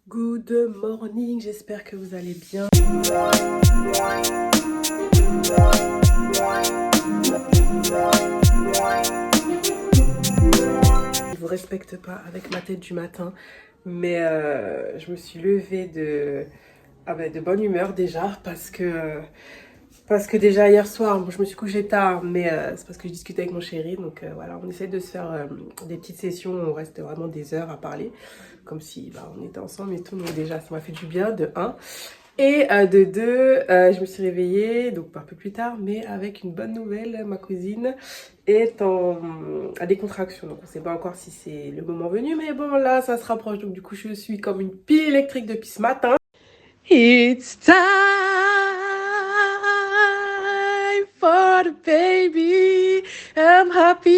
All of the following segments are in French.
Good morning, j'espère que vous allez bien. Je vous respecte pas avec ma tête du matin, mais je me suis levée de bonne humeur déjà parce que déjà hier soir, bon, je me suis couchée tard, mais c'est parce que je discutais avec mon chéri, donc voilà, on essaie de se faire des petites sessions où on reste vraiment des heures à parler, comme si on était ensemble et tout, donc déjà ça m'a fait du bien, de un. Et de deux, je me suis réveillée, donc un peu plus tard, mais avec une bonne nouvelle, ma cousine à des contractions, donc on ne sait pas encore si c'est le moment venu, mais bon là ça se rapproche, donc du coup je suis comme une pile électrique depuis ce matin. It's time for the baby. I'm happy.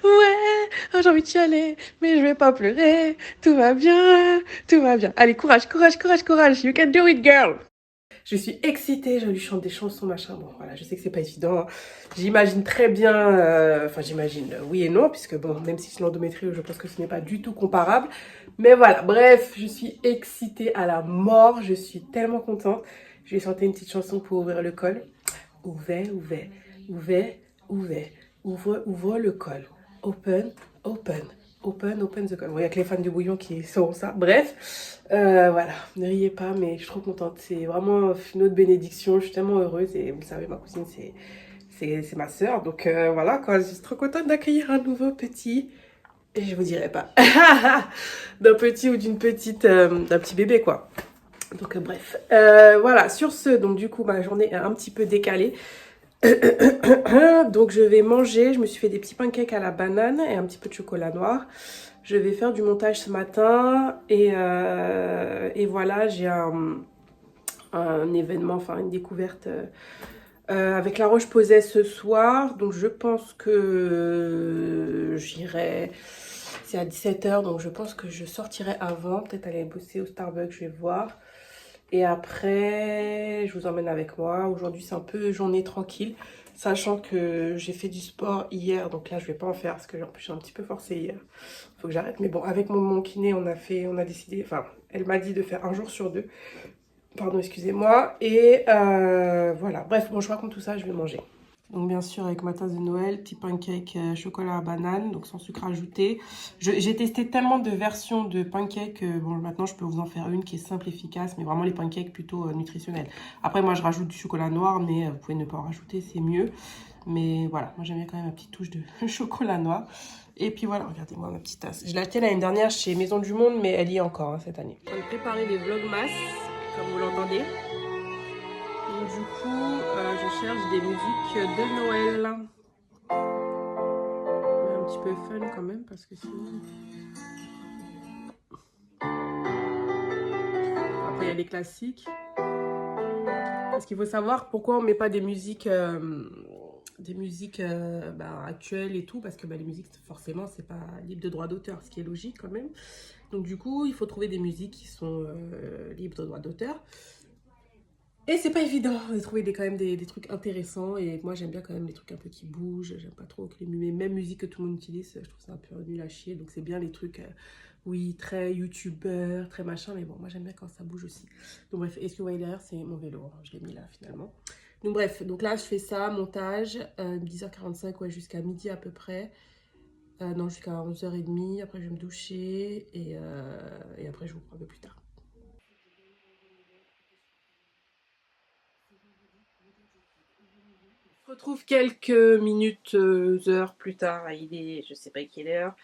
Ouais, j'ai envie de chialer, mais je vais pas pleurer. Tout va bien, tout va bien. Allez, courage, courage, courage, courage. You can do it, girl. Je suis excitée, je lui chante des chansons, machin. Bon, voilà, je sais que c'est pas évident. J'imagine très bien, enfin j'imagine oui et non, puisque bon, même si c'est l'endométriose, je pense que ce n'est pas du tout comparable. Mais voilà, bref, je suis excitée à la mort, je suis tellement contente. Je vais chanter une petite chanson pour ouvrir le col. Ouvert, ouvert, ouvert, ouvert, ouvre le col. Open, open, open the col. Bon, il n'y a que les fans du bouillon qui sauront ça. Bref, voilà, ne riez pas, mais je suis trop contente. C'est vraiment une autre bénédiction. Je suis tellement heureuse et vous le savez, ma cousine, c'est ma soeur. Donc voilà, quoi, je suis trop contente d'accueillir un nouveau petit. Et je vous dirai pas. D'un petit ou d'une petite, d'un petit bébé, quoi. Donc bref, voilà, sur ce, donc du coup ma journée est un petit peu décalée. Donc je vais manger, je me suis fait des petits pancakes à la banane et un petit peu de chocolat noir. Je vais faire du montage ce matin et voilà, j'ai un événement, enfin une découverte avec La Roche-Posay ce soir. Donc je pense que j'irai, c'est à 17h, donc je pense que je sortirai avant, peut-être aller bosser au Starbucks, je vais voir. Et après, je vous emmène avec moi. Aujourd'hui, c'est un peu journée tranquille, sachant que j'ai fait du sport hier. Donc là, je vais pas en faire parce que en plus, j'ai un petit peu forcé hier. Faut que j'arrête. Mais bon, avec mon kiné, on a décidé, enfin, elle m'a dit de faire un jour sur deux. Pardon, excusez-moi. Et voilà. Bref, bon, je raconte tout ça, je vais manger. Donc bien sûr avec ma tasse de Noël, petit pancake chocolat à banane, donc sans sucre ajouté. J'ai testé tellement de versions de pancakes, bon maintenant je peux vous en faire une qui est simple, efficace, mais vraiment les pancakes plutôt nutritionnels. Après moi je rajoute du chocolat noir, mais vous pouvez ne pas en rajouter, c'est mieux. Mais voilà, moi j'aime bien quand même ma petite touche de chocolat noir. Et puis voilà, regardez-moi ma petite tasse. Je l'ai achetée l'année dernière chez Maison du Monde, mais elle y est encore cette année. Je vais préparer les vlogmas, comme vous l'entendez. Donc du coup, je cherche des musiques de Noël. Mais un petit peu fun quand même, parce que sinon... Après, il y a les classiques. Parce qu'il faut savoir pourquoi on met pas des musiques, actuelles et tout. Parce que les musiques, forcément, c'est pas libre de droit d'auteur, ce qui est logique quand même. Donc du coup, il faut trouver des musiques qui sont libres de droit d'auteur. Et c'est pas évident de trouver quand même des trucs intéressants. Et moi, j'aime bien quand même les trucs un peu qui bougent. J'aime pas trop que les mêmes musiques que tout le monde utilise. Je trouve ça un peu nul à chier. Donc, c'est bien les trucs, oui, très youtubeur, très machin. Mais bon, moi, j'aime bien quand ça bouge aussi. Donc, bref, et ce que vous voyez derrière, c'est mon vélo. Je l'ai mis là, finalement. Donc, bref, donc là, je fais ça, montage, 10h45, ouais, jusqu'à midi à peu près. Non, jusqu'à 11h30. Après, je vais me doucher. Et après, je vous prends un peu plus tard. Je retrouve quelques minutes, heures plus tard. Il est, je sais pas quelle heure.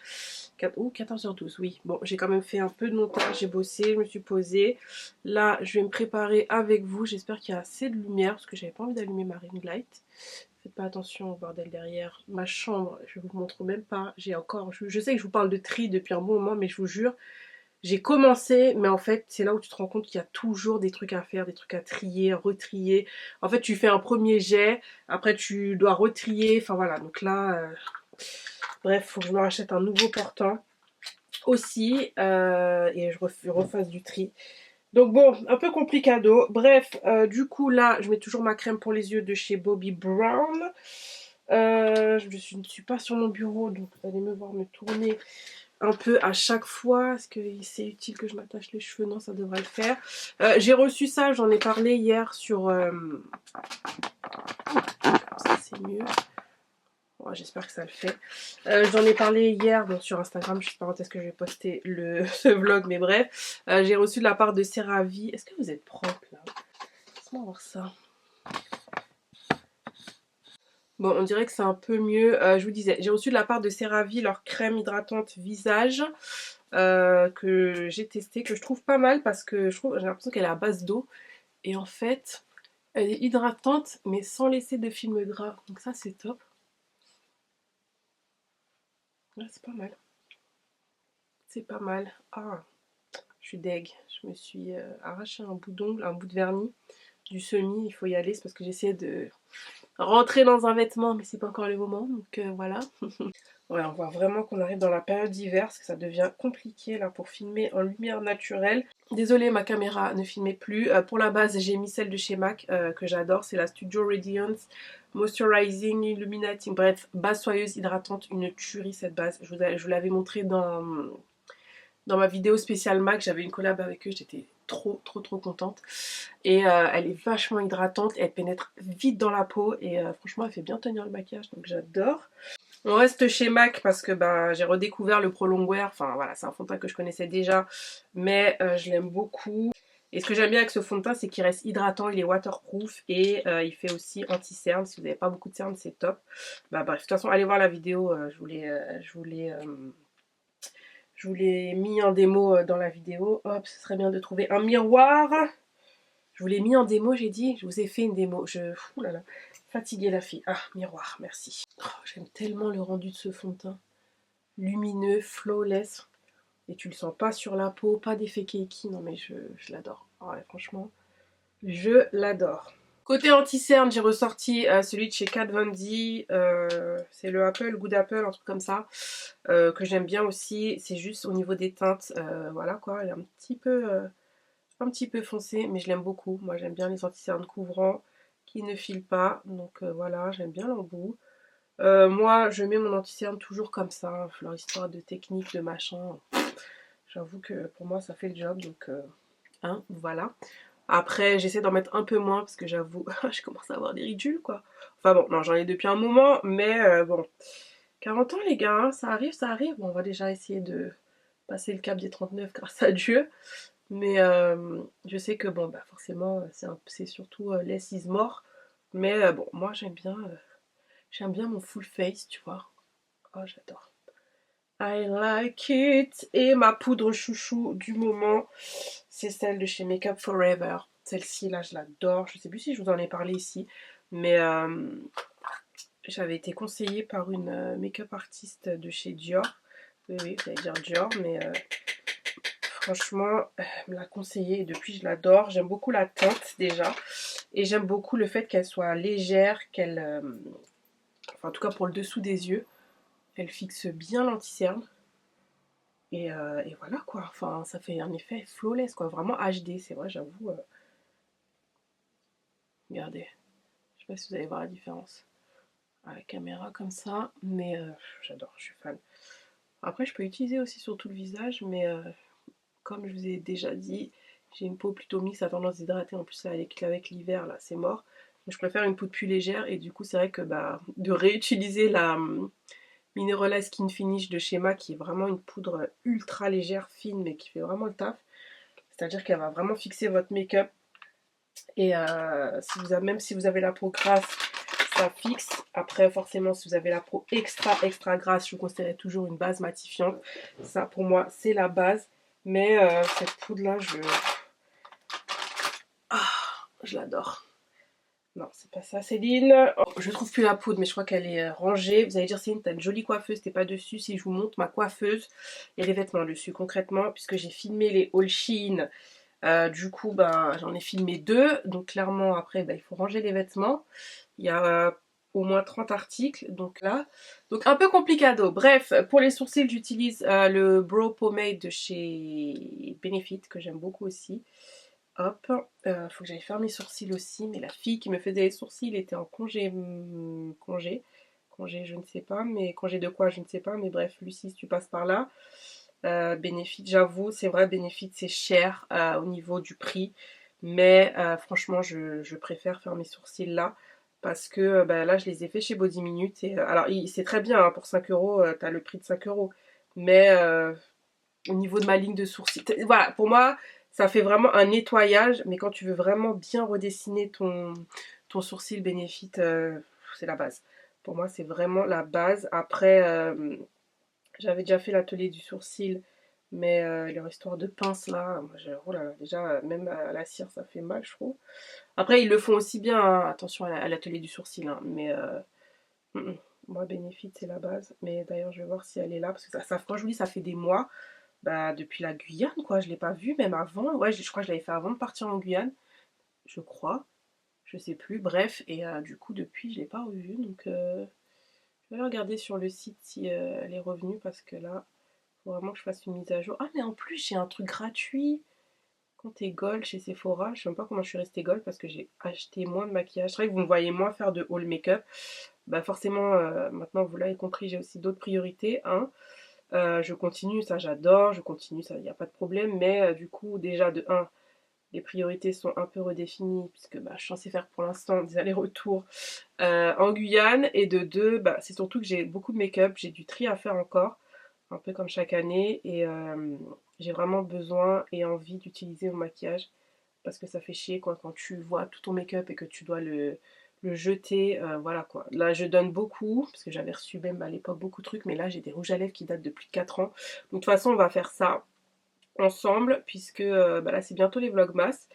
14h12, oui. Bon, j'ai quand même fait un peu de montage, j'ai bossé, je me suis posée. Là, je vais me préparer avec vous. J'espère qu'il y a assez de lumière parce que j'avais pas envie d'allumer ma ring light. Faites pas attention au bordel derrière. Ma chambre, je vous montre même pas. J'ai encore, je sais que je vous parle de tri depuis un bon moment, mais je vous jure, j'ai commencé, mais en fait, c'est là où tu te rends compte qu'il y a toujours des trucs à faire, des trucs à trier, à retrier. En fait, tu fais un premier jet, après tu dois retrier. Enfin voilà, donc là, bref, faut que je me rachète un nouveau portant aussi et je refasse du tri. Donc bon, un peu complicado. Bref, du coup là, je mets toujours ma crème pour les yeux de chez Bobbi Brown. Je ne suis pas sur mon bureau, donc vous allez me voir me tourner un peu à chaque fois. Est-ce que c'est utile que je m'attache les cheveux? Non, ça devrait le faire. J'ai reçu ça, j'en ai parlé hier sur... ça c'est mieux. Bon, j'espère que ça le fait. J'en ai parlé hier bon, sur Instagram. Je sais pas quand est-ce que je vais poster ce vlog, mais bref. J'ai reçu de la part de CeraVe. Est-ce que vous êtes propre là? Laisse-moi voir ça. Bon, on dirait que c'est un peu mieux. Je vous disais, j'ai reçu de la part de CeraVe leur crème hydratante visage que j'ai testé, que je trouve pas mal parce que j'ai l'impression qu'elle est à base d'eau. Et en fait, elle est hydratante mais sans laisser de film gras. Donc ça, c'est top. Ouais, c'est pas mal. C'est pas mal. Ah, je suis deg. Je me suis arraché un bout d'ongle, un bout de vernis du semi. Il faut y aller, c'est parce que j'essaie de rentrer dans un vêtement, mais c'est pas encore le moment. Donc voilà. Ouais, on voit vraiment qu'on arrive dans la période d'hiver, parce que ça devient compliqué là pour filmer en lumière naturelle. Désolée, ma caméra ne filmait plus. Pour la base, j'ai mis celle de chez MAC que j'adore, c'est la Studio Radiance Moisturizing Illuminating. Bref, base soyeuse hydratante, une tuerie cette base. Je vous l'avais montré dans ma vidéo spéciale MAC, j'avais une collab avec eux, j'étais trop contente. Et elle est vachement hydratante, elle pénètre vite dans la peau et franchement elle fait bien tenir le maquillage, donc j'adore. On reste chez MAC parce que bah, j'ai redécouvert le Pro Longwear. Enfin voilà, c'est un fond de teint que je connaissais déjà, mais je l'aime beaucoup. Et ce que j'aime bien avec ce fond de teint, c'est qu'il reste hydratant, il est waterproof et il fait aussi anti-cerne. Si vous n'avez pas beaucoup de cernes, c'est top. Bah bref, de toute façon, allez voir la vidéo. Je vous l'ai mis en démo dans la vidéo. Hop, ce serait bien de trouver un miroir. Je vous l'ai mis en démo, j'ai dit. Je vous ai fait une démo. Ouh là là. Fatiguée la fille. Ah, miroir, merci. Oh, j'aime tellement le rendu de ce fond de teint. Lumineux, flawless. Et tu le sens pas sur la peau, pas d'effet cakey. Non mais je l'adore. Ah ouais, franchement, je l'adore. Côté anti-cerne, j'ai ressorti celui de chez Kat Von D. C'est le Apple, Good Apple, un truc comme ça. Que j'aime bien aussi. C'est juste au niveau des teintes. Voilà quoi, elle est un petit peu foncé, mais je l'aime beaucoup. Moi j'aime bien les anti-cernes couvrants qui ne filent pas. Donc voilà, j'aime bien l'embout. Moi je mets mon anti-cerne toujours comme ça, leur histoire de technique, de machin. J'avoue que pour moi ça fait le job, donc hein, voilà. Après j'essaie d'en mettre un peu moins parce que j'avoue, je commence à avoir des ridules quoi. Enfin bon, non j'en ai depuis un moment, mais bon. 40 ans les gars, hein, ça arrive, ça arrive. Bon, on va déjà essayer de passer le cap des 39 grâce à Dieu. Mais je sais que bon bah forcément c'est surtout less is more. Mais bon moi j'aime bien mon full face tu vois. Oh j'adore. I like it. Et ma poudre chouchou du moment c'est celle de chez Makeup Forever. Celle-ci là je l'adore. Je sais plus si je vous en ai parlé ici. Mais j'avais été conseillée par une make-up artiste de chez Dior. Oui oui vous allez dire Dior mais... franchement, elle me l'a conseillé et depuis je l'adore. J'aime beaucoup la teinte déjà. Et j'aime beaucoup le fait qu'elle soit légère, enfin en tout cas pour le dessous des yeux, elle fixe bien l'anti-cerne. Et voilà quoi. Enfin ça fait un effet flawless quoi. Vraiment HD, c'est vrai j'avoue. Regardez. Je sais pas si vous allez voir la différence. À la caméra comme ça. Mais j'adore, je suis fan. Après je peux utiliser aussi sur tout le visage. Mais comme je vous ai déjà dit, j'ai une peau plutôt mixte à tendance hydratée. En plus, avec l'hiver, là, c'est mort. Donc, je préfère une poudre plus légère. Et du coup, c'est vrai que bah, de réutiliser la Minerola Skin Finish de chez MAC, qui est vraiment une poudre ultra légère, fine, mais qui fait vraiment le taf. C'est-à-dire qu'elle va vraiment fixer votre make-up. Et même si vous avez la peau grasse, ça fixe. Après, forcément, si vous avez la peau extra grasse, je vous conseillerais toujours une base matifiante. Ça, pour moi, c'est la base. Mais cette poudre-là, je l'adore. Non, c'est pas ça, Céline. Oh, je trouve plus la poudre, mais je crois qu'elle est rangée. Vous allez dire, Céline, t'as une jolie coiffeuse, t'es pas dessus. Si je vous montre ma coiffeuse et les vêtements dessus, concrètement, puisque j'ai filmé les haul Shein. Du coup, ben, j'en ai filmé 2. Donc, clairement, après, ben, il faut ranger les vêtements. Il y a au moins 30 articles. Donc là, donc un peu complicado. Bref, pour les sourcils, j'utilise le Brow Pomade de chez Benefit, que j'aime beaucoup aussi. Hop, faut que j'aille faire mes sourcils aussi. Mais la fille qui me faisait les sourcils était en congé congé je ne sais pas, mais congé de quoi je ne sais pas, mais bref, Lucie, si tu passes par là. Benefit, j'avoue, c'est vrai, Benefit c'est cher au niveau du prix, mais franchement je préfère faire mes sourcils là, parce que bah, là je les ai fait chez Body Minute, et alors c'est très bien, hein, pour 5 euros, t'as le prix de 5 euros, mais au niveau de ma ligne de sourcils, voilà, pour moi ça fait vraiment un nettoyage, mais quand tu veux vraiment bien redessiner ton sourcil, Benefit, c'est la base. Pour moi c'est vraiment la base. Après j'avais déjà fait l'atelier du sourcil, mais leur histoire de pince là, moi, oh là là, déjà même à la cire ça fait mal je trouve. Après ils le font aussi bien, hein, attention à l'atelier du sourcil, hein, mais mm, mm. Moi Benefit c'est la base. Mais d'ailleurs je vais voir si elle est là, parce que quand je vous dis ça fait des mois, bah depuis la Guyane quoi, je l'ai pas vue, même avant, ouais je crois que je l'avais fait avant de partir en Guyane, je crois, je sais plus, bref, et du coup depuis je l'ai pas revue, donc je vais regarder sur le site si elle est revenue, parce que là faut vraiment que je fasse une mise à jour. Ah mais en plus j'ai un truc gratuit quand t'es gold chez Sephora. Je sais même pas comment je suis restée gold, parce que j'ai acheté moins de maquillage. C'est vrai que vous me voyez moins faire de haul make-up. Bah forcément maintenant vous l'avez compris, j'ai aussi d'autres priorités, hein. Je continue, ça j'adore, je continue, ça il n'y a pas de problème. Mais du coup déjà de un, les priorités sont un peu redéfinies, puisque bah, je suis censée faire pour l'instant des allers-retours en Guyane. Et de deux, bah, c'est surtout que j'ai beaucoup de make-up, j'ai du tri à faire encore, un peu comme chaque année, et j'ai vraiment besoin et envie d'utiliser mon maquillage, parce que ça fait chier quoi, quand tu vois tout ton make-up et que tu dois le jeter, voilà quoi. Là je donne beaucoup, parce que j'avais reçu même à l'époque beaucoup de trucs, mais là j'ai des rouges à lèvres qui datent de plus de 4 ans. Donc de toute façon on va faire ça ensemble, puisque bah, là c'est bientôt les vlogmas.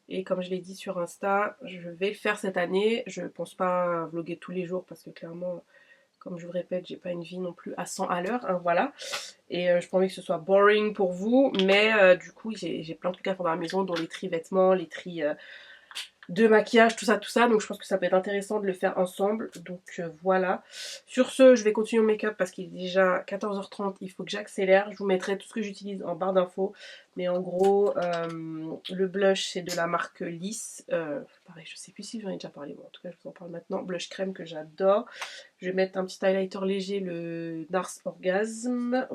Et comme je l'ai dit sur Insta, je vais le faire cette année. Je pense pas vlogger tous les jours, parce que clairement, comme je vous répète, j'ai pas une vie non plus à 100 à l'heure, hein, voilà. Et je pas envie que ce soit boring pour vous, mais du coup j'ai plein de trucs à faire dans la maison, dont les tri vêtements, les tri de maquillage, tout ça, tout ça. Donc je pense que ça peut être intéressant de le faire ensemble. Donc voilà. Sur ce, je vais continuer mon make-up, parce qu'il est déjà 14h30. Il faut que j'accélère. Je vous mettrai tout ce que j'utilise en barre d'infos. Mais en gros, le blush c'est de la marque Lisse. Pareil, je sais plus si j'en ai déjà parlé. Bon, en tout cas, je vous en parle maintenant. Blush crème que j'adore. Je vais mettre un petit highlighter léger, le Nars Orgasme.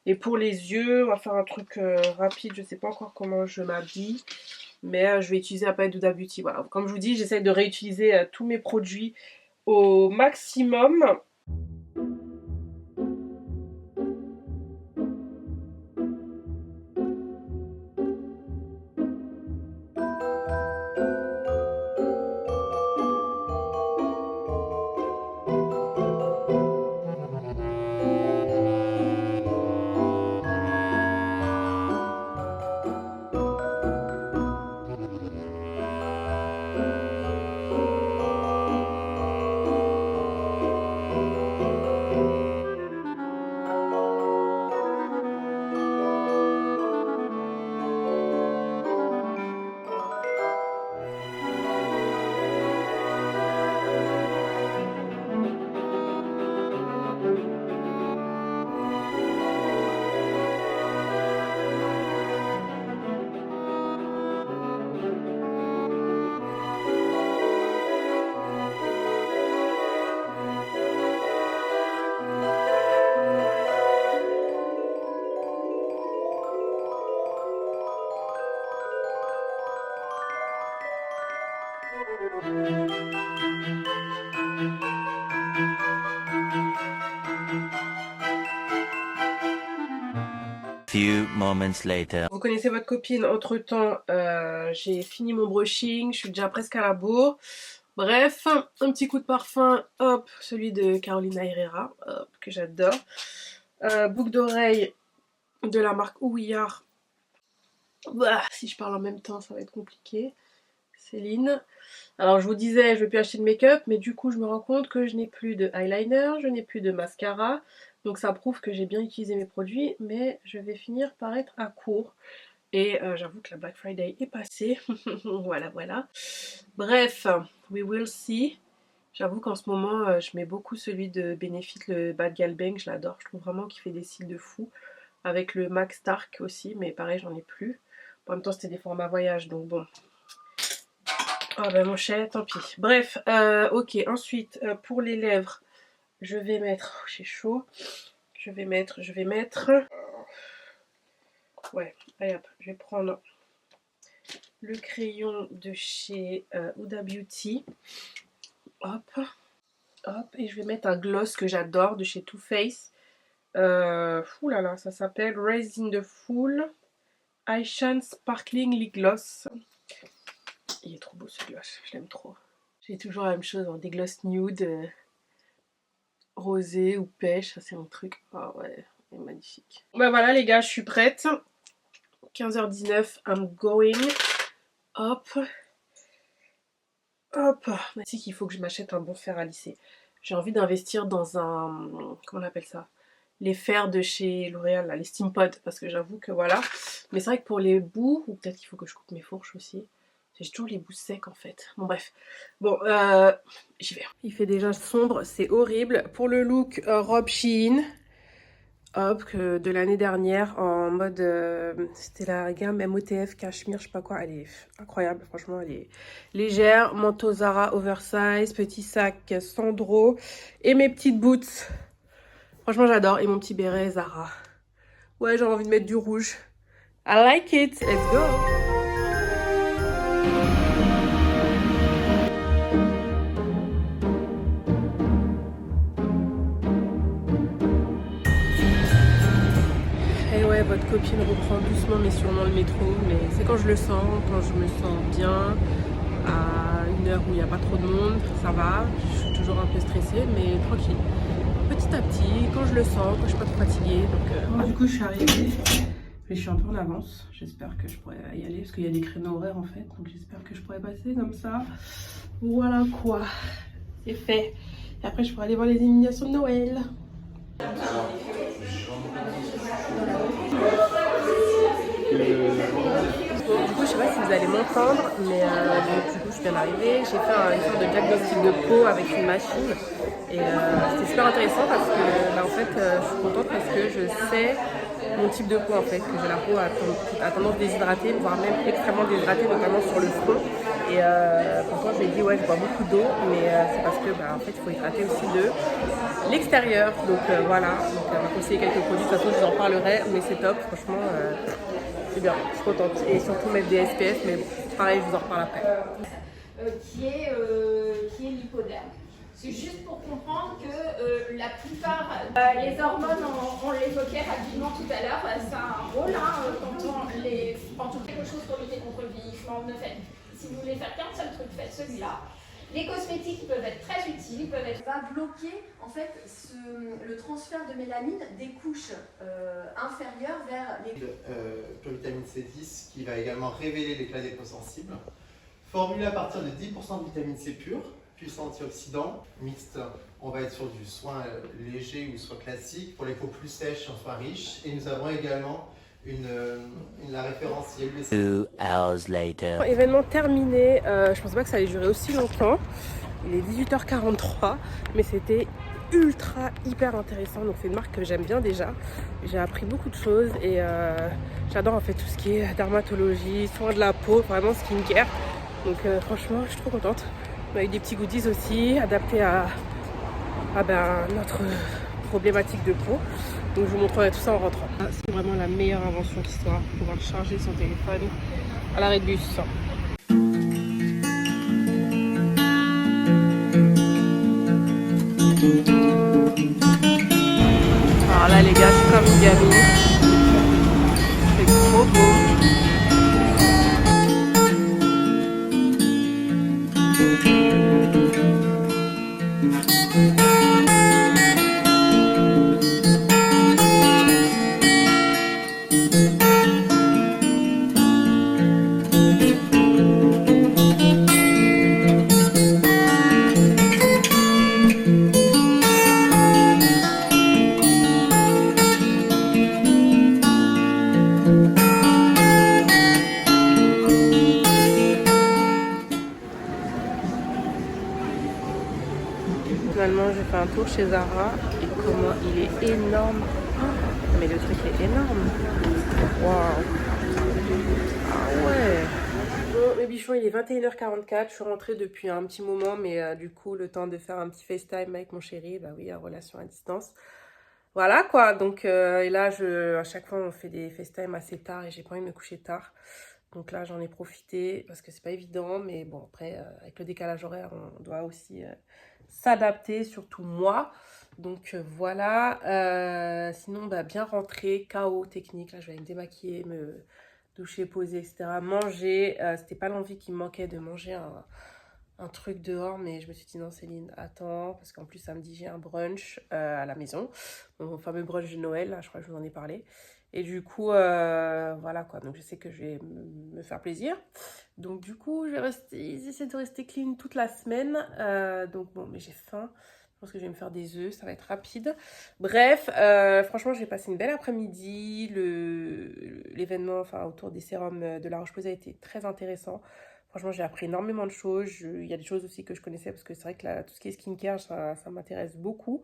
Et pour les yeux, on va faire un truc rapide. Je sais pas encore comment je m'habille, mais je vais utiliser la palette Huda Beauty. Voilà. Comme je vous dis, j'essaie de réutiliser tous mes produits au maximum. Few moments later. Vous connaissez votre copine, entre temps j'ai fini mon brushing, je suis déjà presque à la bourre. Bref, un petit coup de parfum, hop, celui de Carolina Herrera, hop, que j'adore. Boucle d'oreille de la marque Ouillard. Bah, si je parle en même temps ça va être compliqué. Céline. Alors je vous disais, je vais plus acheter de make-up, mais du coup je me rends compte que je n'ai plus de eyeliner, je n'ai plus de mascara. Donc ça prouve que j'ai bien utilisé mes produits, mais je vais finir par être à court. Et j'avoue que la Black Friday est passée. Voilà, voilà. Bref, we will see. J'avoue qu'en ce moment, je mets beaucoup celui de Benefit, le Bad Gal Bang. Je l'adore. Je trouve vraiment qu'il fait des cils de fou. Avec le Max Dark aussi, mais pareil, j'en ai plus. En même temps, c'était des formats voyage, donc bon. Ah ben mon chat, tant pis. Bref, ok. Ensuite, pour les lèvres, je vais mettre... J'ai chaud. Je vais mettre... Ouais, allez hop, je vais prendre le crayon de chez Huda Beauty. Hop, hop. Et je vais mettre un gloss que j'adore de chez Too Faced. Oulala, ça s'appelle Raised in the Full Eye Shine Sparkling Lip Gloss. Il est trop beau ce gloss, je l'aime trop. J'ai toujours la même chose, hein, des gloss nude, rosé ou pêche, ça c'est mon truc. Ah ouais, il est magnifique. Bah voilà les gars, je suis prête. 15h19, I'm going. Hop. Hop. C'est qu'il faut que je m'achète un bon fer à lisser. J'ai envie d'investir dans un... Comment on appelle ça? Les fers de chez L'Oréal, là, les Steam Pods, parce que j'avoue que voilà. Mais c'est vrai que pour les bouts, ou peut-être qu'il faut que je coupe mes fourches aussi. J'ai toujours les bouts secs en fait. Bon bref. Bon, j'y vais. Il fait déjà sombre, c'est horrible. Pour le look, robe Shein. Hop, de l'année dernière en mode... c'était la gamme MOTF Cachemire, je sais pas quoi. Elle est incroyable, franchement, elle est légère. Manteau Zara oversize, petit sac Sandro. Et mes petites boots. Franchement, j'adore. Et mon petit béret Zara. Ouais, j'ai envie de mettre du rouge. I like it. Let's go. Et ouais, votre copine reprend doucement mais sûrement le métro. Mais c'est quand je le sens, quand je me sens bien, à une heure où il n'y a pas trop de monde, ça va. Je suis toujours un peu stressée, mais tranquille. Petit à petit, quand je le sens, quand je suis pas trop fatiguée. Donc, bon, du coup, je suis arrivée. Mais je suis un peu en avance. J'espère que je pourrai y aller parce qu'il y a des créneaux horaires en fait. Donc j'espère que je pourrai passer comme ça. Voilà quoi. C'est fait. Et après, je pourrai aller voir les illuminations de Noël. Bon, du coup, je sais pas si vous allez m'entendre, mais donc, du coup, je viens d'arriver. J'ai fait une sorte de diagnostic de peau avec une machine. Et c'était super intéressant parce que, bah, en fait, je suis contente parce que je sais mon type de peau en fait, que j'ai la peau à tendance déshydratée, voire même extrêmement déshydratée, notamment sur le front. Et pourtant je lui ai dit ouais je bois beaucoup d'eau, mais c'est parce que bah, en fait il faut hydrater aussi de l'extérieur. Donc voilà, donc, on va conseiller quelques produits, de toute façon je vous en parlerai, mais c'est top, franchement c'est bien, je suis contente. Et surtout mettre des SPF, mais bon, pareil je vous en reparle après. Qui est l'hypoderme. C'est juste pour comprendre que la plupart, les hormones, on l'évoquait rapidement tout à l'heure, ça a un rôle quand on fait quelque chose pour lutter contre le vieillissement. Si vous voulez faire qu'un seul truc, faites celui-là. Les cosmétiques peuvent être très utiles, ils peuvent être... va bloquer en fait le transfert de mélanine des couches inférieures vers les... Vitamine C10 qui va également révéler l'éclat des peaux sensibles. Formulé à partir de 10% de vitamine C pure, puissant antioxydant, mixte, on va être sur du soin léger ou soin classique. Pour les peaux plus sèches, un soin riche. Et nous avons également la référence ILBC. 2 hours later. Événement terminé, je pensais pas que ça allait durer aussi longtemps. Il est 18h43, mais c'était hyper intéressant. Donc c'est une marque que j'aime bien déjà. J'ai appris beaucoup de choses et j'adore en fait tout ce qui est dermatologie, soin de la peau, vraiment skincare. Donc franchement, je suis trop contente. On a eu des petits goodies aussi, adaptés à notre problématique de peau. Donc je vous montrerai tout ça en rentrant. C'est vraiment la meilleure invention qui soit, pouvoir charger son téléphone à l'arrêt de bus. Alors là les gars, je suis comme une gamine. C'est trop beau. Finalement, j'ai fait un tour chez Zara et comment il est énorme. Oh, mais le truc est énorme. Waouh. Ah ouais. Bon, mes bichous, bichons, il est 21h44. Je suis rentrée depuis un petit moment, mais du coup, le temps de faire un petit FaceTime avec mon chéri, bah oui, relation à distance. Voilà quoi, donc et là, à chaque fois, on fait des FaceTime assez tard et j'ai pas envie de me coucher tard. Donc là, j'en ai profité parce que c'est pas évident, mais bon, après, avec le décalage horaire, on doit aussi s'adapter, surtout moi. Donc voilà, sinon, bah, bien rentré, KO technique. Là, je vais aller me démaquiller, me doucher, poser, etc. Manger, c'était pas l'envie qui me manquait de manger un truc dehors, mais je me suis dit non Céline, attends, parce qu'en plus samedi j'ai un brunch à la maison, mon fameux brunch de Noël, là, je crois que je vous en ai parlé. Et du coup, voilà quoi, donc je sais que je vais me faire plaisir. Donc du coup, j'essaie de rester clean toute la semaine. Donc bon, mais j'ai faim. Je pense que je vais me faire des œufs, ça va être rapide. Bref, franchement, j'ai passé une belle après-midi. L'événement autour des sérums de La Roche-Posay a été très intéressant. Franchement, j'ai appris énormément de choses. Il y a des choses aussi que je connaissais parce que c'est vrai que tout ce qui est skincare, ça m'intéresse beaucoup.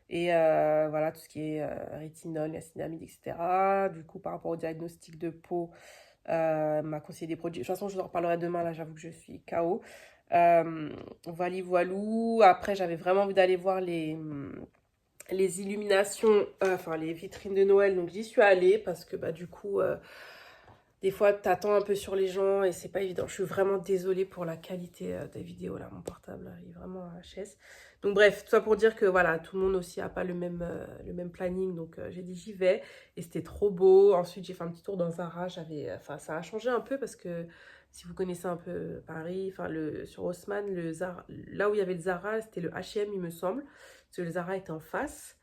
Et voilà, tout ce qui est rétinol, niacinamide, etc. Du coup, par rapport au diagnostic de peau, m'a conseillé des produits. De toute façon, je vous en reparlerai demain. Là, j'avoue que je suis KO. Voilà, voilou. Après, j'avais vraiment envie d'aller voir les illuminations, les vitrines de Noël. Donc, j'y suis allée parce que bah, du coup... des fois, t'attends un peu sur les gens et c'est pas évident. Je suis vraiment désolée pour la qualité des vidéos, là. Mon portable, là, il est vraiment à HS. Donc bref, tout ça pour dire que voilà, tout le monde aussi n'a pas le même planning. Donc j'ai dit j'y vais et c'était trop beau. Ensuite, j'ai fait un petit tour dans Zara. Ça a changé un peu parce que si vous connaissez un peu Paris, sur Haussmann, là où il y avait le Zara, c'était le H&M, il me semble. Parce que le Zara était en face.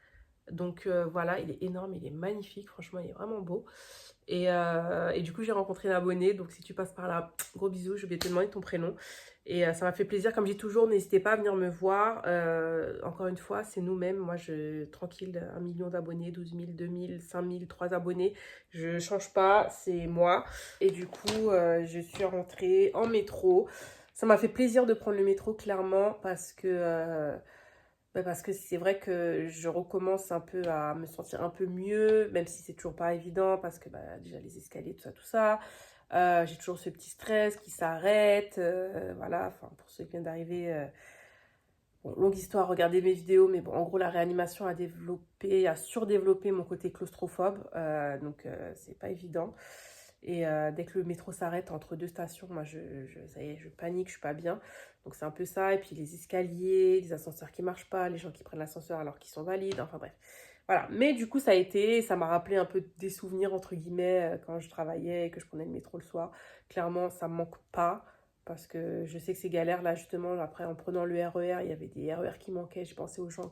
Donc voilà, il est énorme, il est magnifique. Franchement, il est vraiment beau. Et du coup, j'ai rencontré une abonnée. Donc, si tu passes par là, gros bisous. Je vais te demander ton prénom. Et ça m'a fait plaisir. Comme je dis toujours, n'hésitez pas à venir me voir. Encore une fois, c'est nous-mêmes. Moi, tranquille, 1 million d'abonnés, 12 000, 2 000, 5 000, 3 abonnés. Je change pas, c'est moi. Et du coup, je suis rentrée en métro. Ça m'a fait plaisir de prendre le métro, clairement, parce que c'est vrai que je recommence un peu à me sentir un peu mieux, même si c'est toujours pas évident, parce que déjà les escaliers, tout ça. J'ai toujours ce petit stress qui s'arrête. Voilà, pour ceux qui viennent d'arriver, bon, longue histoire, regardez mes vidéos, mais bon, en gros, la réanimation a surdéveloppé mon côté claustrophobe, donc c'est pas évident. Et dès que le métro s'arrête entre 2 stations, moi, ça y est, je panique, je suis pas bien. Donc c'est un peu ça. Et puis les escaliers, les ascenseurs qui marchent pas, les gens qui prennent l'ascenseur alors qu'ils sont valides. Enfin bref, voilà. Mais du coup, ça m'a rappelé un peu des souvenirs, entre guillemets, quand je travaillais et que je prenais le métro le soir. Clairement, ça me manque pas. Parce que je sais que c'est galère, là, justement, après, en prenant le RER, il y avait des RER qui manquaient. J'ai pensé aux gens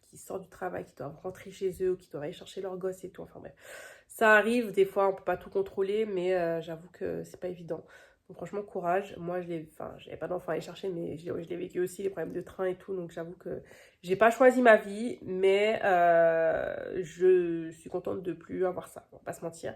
qui sortent du travail, qui doivent rentrer chez eux, ou qui doivent aller chercher leurs gosses et tout. Enfin bref, ça arrive, des fois, on peut pas tout contrôler, mais j'avoue que c'est pas évident. Donc franchement, courage. Moi, j'avais pas d'enfant à aller chercher, mais je l'ai vécu aussi, les problèmes de train et tout. Donc j'avoue que j'ai pas choisi ma vie, mais je suis contente de plus avoir ça, on va pas se mentir.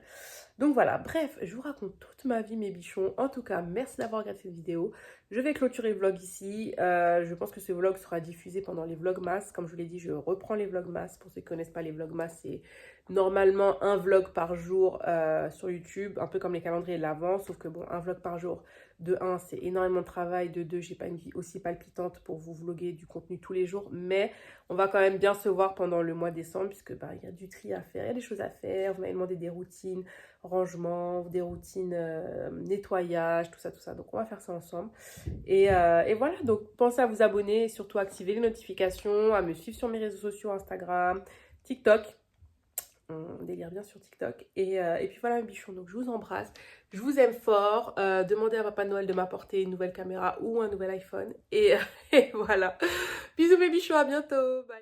Donc voilà, bref, je vous raconte toute ma vie, mes bichons. En tout cas, merci d'avoir regardé cette vidéo. Je vais clôturer le vlog ici. Je pense que ce vlog sera diffusé pendant les vlogmas. Comme je vous l'ai dit, je reprends les vlogmas. Pour ceux qui ne connaissent pas les vlogmas, c'est normalement un vlog par jour sur YouTube, un peu comme les calendriers de l'Avent. Sauf que bon, un vlog par jour, de 1, c'est énormément de travail. De 2, j'ai pas une vie aussi palpitante pour vous vloguer du contenu tous les jours. Mais on va quand même bien se voir pendant le mois de décembre, puisque il y a du tri à faire, il y a des choses à faire. Vous m'avez demandé des routines rangement, des routines nettoyage, tout ça. Donc on va faire ça ensemble. Et voilà, donc pensez à vous abonner et surtout activer les notifications, à me suivre sur mes réseaux sociaux, Instagram, TikTok. On délire bien sur TikTok. Et puis voilà mes bichons, donc je vous embrasse. Je vous aime fort. Demandez à Papa Noël de m'apporter une nouvelle caméra ou un nouvel iPhone. Et voilà. Bisous mes bichons, à bientôt. Bye.